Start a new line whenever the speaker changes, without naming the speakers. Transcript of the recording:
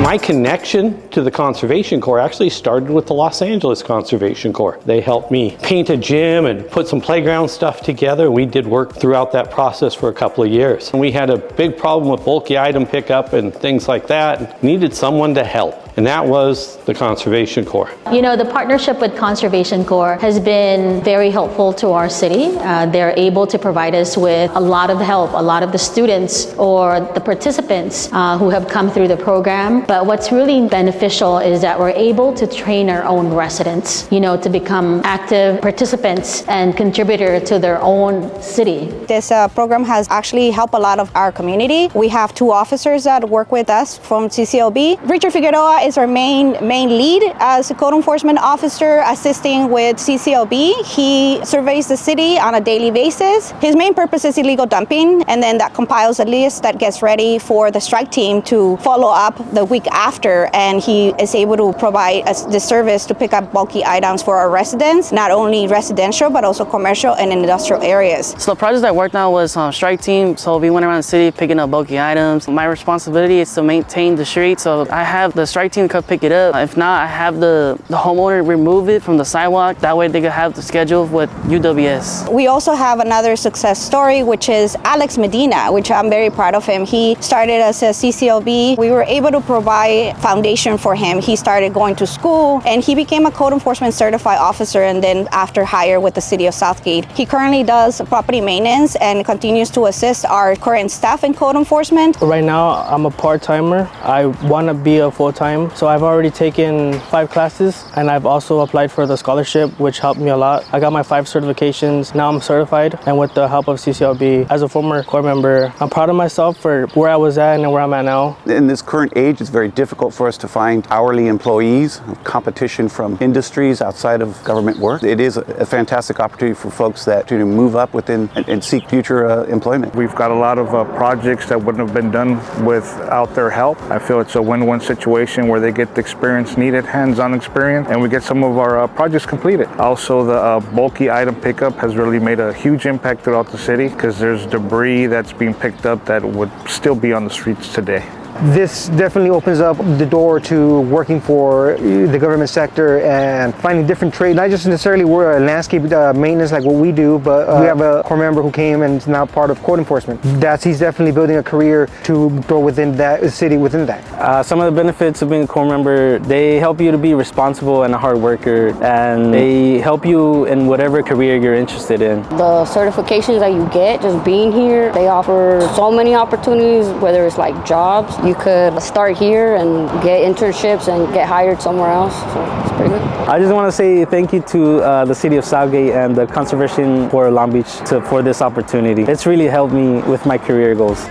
My connection to the Conservation Corps actually started with the Los Angeles Conservation Corps. They helped me paint a gym and put some playground stuff together. We did work throughout that process for a couple of years. And we had a big problem with bulky item pickup and things like that. Needed someone to help. And that was the Conservation Corps.
You know, the partnership with Conservation Corps has been very helpful to our city. They're able to provide us with a lot of help, a lot of the students or the participants who have come through the program. But what's really beneficial is that we're able to train our own residents, you know, to become active participants and contributor to their own city.
This program has actually helped a lot of our community. We have 2 officers that work with us from CCLB. Richard Figueroa is our main lead as a code enforcement officer assisting with CCLB. He surveys the city on a daily basis. His main purpose is illegal dumping, and then that compiles a list that gets ready for the strike team to follow up the week after, and he is able to provide the service to pick up bulky items for our residents, not only residential but also commercial and industrial areas.
So the project I worked on was strike team, so we went around the city picking up bulky items. My responsibility is to maintain the street, so I have the strike team come pick it up. If not, I have the homeowner remove it from the sidewalk. That way they could have the schedule with UWS.
We also have another success story, which is Alex Medina, which I'm very proud of him. He started as a CCLB. We were able to provide foundation for him. He started going to school and he became a code enforcement certified officer, and then after hire with the city of Southgate. He currently does property maintenance and continues to assist our current staff in code enforcement.
Right now I'm a part-timer. I want to be a full-time, so I've already taken 5 classes and I've also applied for the scholarship, which helped me a lot. I got my 5 certifications. Now I'm certified, and with the help of CCLB, as a former Corps member, I'm proud of myself for where I was at and where I'm at now.
In this current age, it's very difficult for us to find hourly employees, competition from industries outside of government work. It is a fantastic opportunity for folks that to move up within and seek future employment.
We've got a lot of projects that wouldn't have been done without their help. I feel it's a win-win situation where they get the experience needed, hands-on experience, and we get some of our projects completed. Also, the bulky item pickup has really made a huge impact throughout the city because there's debris that's being picked up that would still be on the streets today.
This definitely opens up the door to working for the government sector and finding different trades, not just necessarily landscape maintenance like what we do, but we have a Corps member who came and is now part of code enforcement. He's definitely building a career to grow within that city, within that.
Some of the benefits of being a Corps member, they help you to be responsible and a hard worker, and they help you in whatever career you're interested in.
The certifications that you get just being here, they offer so many opportunities, whether it's like jobs. You could start here and get internships and get hired somewhere else, so it's pretty good.
I just want to say thank you to the city of Southgate and the Conservation for Long Beach for this opportunity. It's really helped me with my career goals.